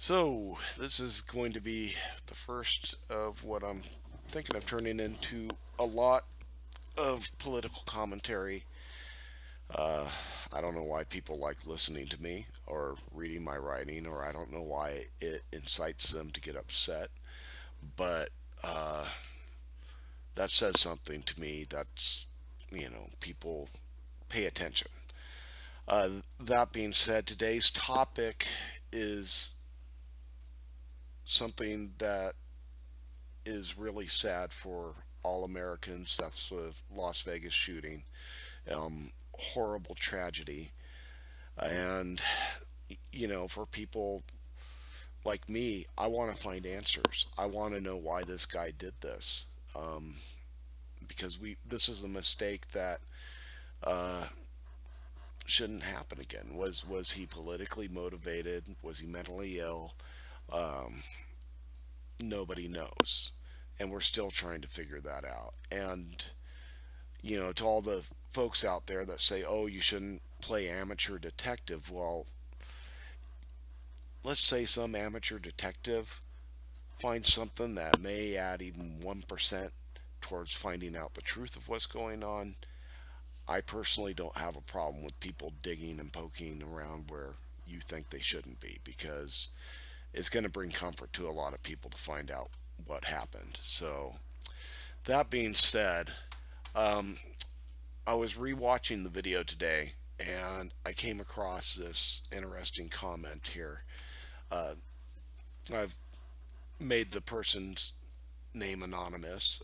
So, this is going to be the first of what I'm thinking of turning into a lot of political commentary. Uh, I don't know why people like listening to me or reading my writing, or I don't know why it incites them to get upset, but uh, that says something to me. People pay attention. That being said, today's topic is something that is really sad for all Americans. That's the Las Vegas shooting. Horrible tragedy. And, for people like me, I want to find answers. I want to know why this guy did this. Um, because this is a mistake that uh, shouldn't happen again. Was he politically motivated? Was he mentally ill? Um, Nobody knows, and we're still trying to figure that out. And to all the folks out there that say, "Oh, you shouldn't play amateur detective," well, let's say some amateur detective finds something that may add even 1% towards finding out the truth of what's going on. I personally don't have a problem with people digging and poking around where you think they shouldn't be, because it's going to bring comfort to a lot of people to find out what happened. So, that being said, um, I was rewatching the video today and I came across this interesting comment here. Uh, I've made the person's name anonymous,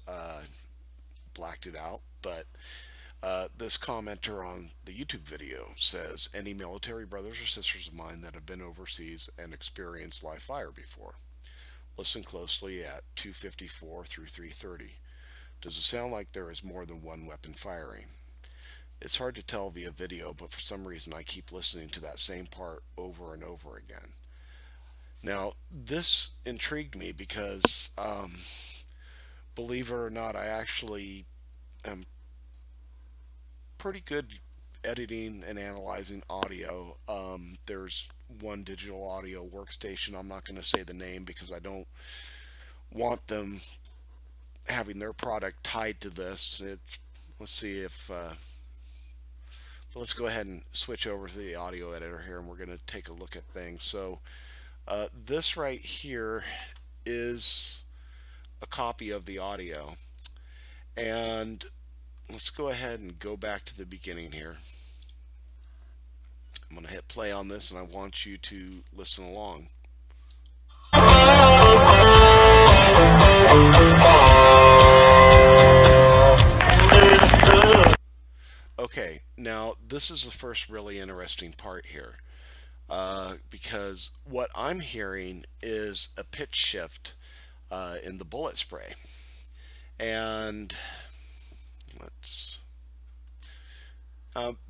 blacked it out, but this commenter on the YouTube video says, "Any military brothers or sisters of mine that have been overseas and experienced live fire before? Listen closely at 254 through 330. Does it sound like there is more than one weapon firing? It's hard to tell via video, but for some reason I keep listening to that same part over and over again." Now, this intrigued me because, believe it or not, I actually am pretty good editing and analyzing audio. There's one digital audio workstation. I'm not going to say the name because I don't want them having their product tied to this. Let's see if let's go ahead and switch over to the audio editor here, and we're going to take a look at things. So this right here is a copy of the audio, and let's go ahead and go back to the beginning here. I'm going to hit play on this, and I want you to listen along. Okay, now this is the first really interesting part here, because what I'm hearing is a pitch shift in the bullet spray. And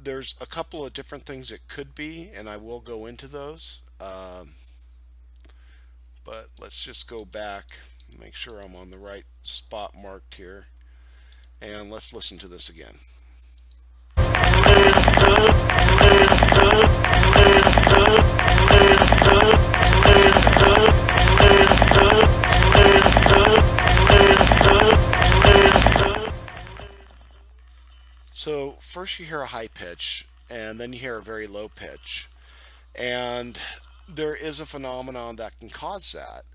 there's a couple of different things it could be, and I will go into those. But let's just go back, make sure I'm on the right spot marked here, and let's listen to this again. So first you hear a high pitch, and then you hear a very low pitch, and there is a phenomenon that can cause that,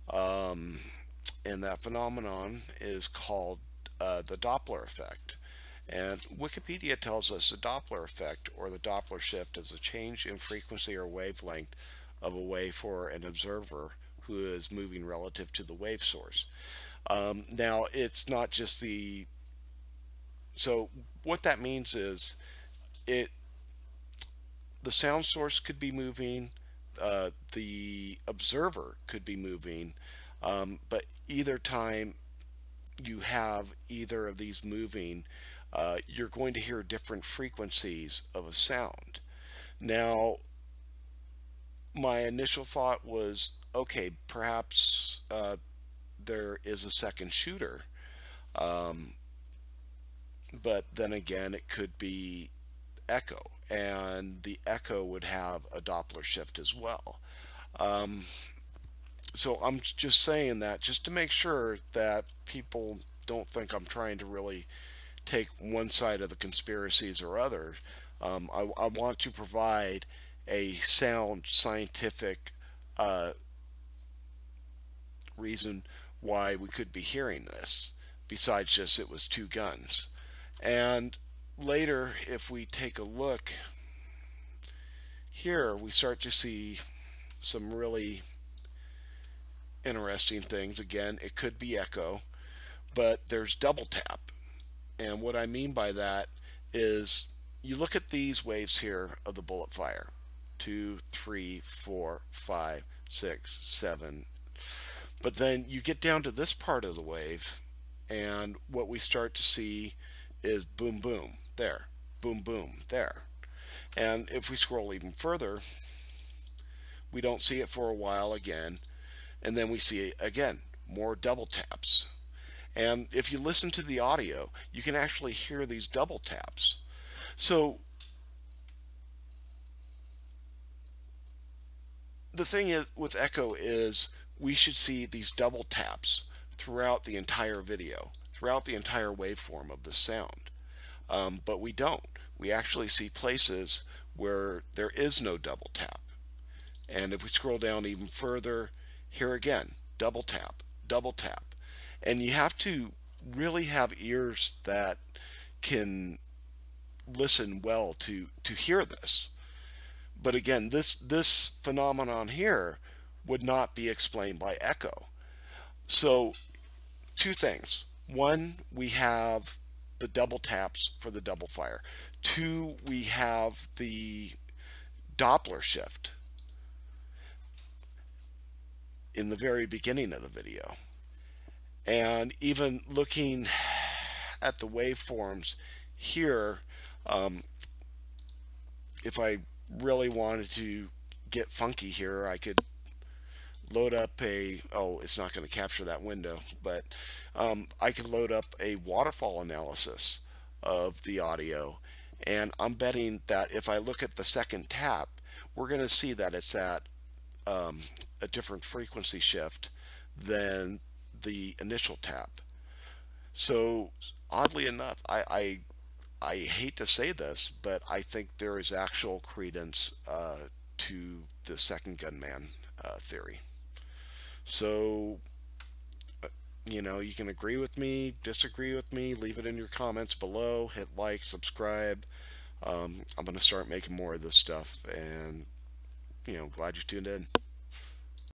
and that phenomenon is called the Doppler effect. And Wikipedia tells us the Doppler effect, or the Doppler shift, is a change in frequency or wavelength of a wave for an observer who is moving relative to the wave source. Now, it's not just the... So what that means is the sound source could be moving, the observer could be moving, but either time you have either of these moving, you're going to hear different frequencies of a sound. Now, my initial thought was, okay, perhaps there is a second shooter, but then again, it could be echo, and the echo would have a Doppler shift as well. So I'm just saying that just to make sure that people don't think I'm trying to really take one side of the conspiracies or others. I want to provide a sound scientific uh, reason why we could be hearing this, besides just it was two guns. And later, if we take a look here, we start to see some really interesting things. Again, it could be echo, but there's double tap. And what I mean by that is you look at these waves here of the bullet fire: 2, 3, 4, 5, 6, 7. But then you get down to this part of the wave, and what we start to see is boom, boom, there, boom, boom, there. And if we scroll even further, we don't see it for a while again, and then we see again more double taps. And if you listen to the audio, you can actually hear these double taps. So the thing is with echo is we should see these double taps throughout the entire video, throughout the entire waveform of the sound. But we don't. We actually see places where there is no double tap. And if we scroll down even further, here again, double tap, double tap. And you have to really have ears that can listen well to hear this. But again, this phenomenon here would not be explained by echo. So two things. One, we have the double taps for the double fire. Two, we have the Doppler shift in the very beginning of the video. And even looking at the waveforms here, if I really wanted to get funky here, I could load up oh, it's not going to capture that window, but I could load up a waterfall analysis of the audio, and I'm betting that if I look at the second tap, we're going to see that it's at a different frequency shift than the initial tap. So oddly enough, I hate to say this, but I think there is actual credence to the second gunman theory. So, you can agree with me, disagree with me, leave it in your comments below, hit like, subscribe. I'm going to start making more of this stuff, and, glad you tuned in.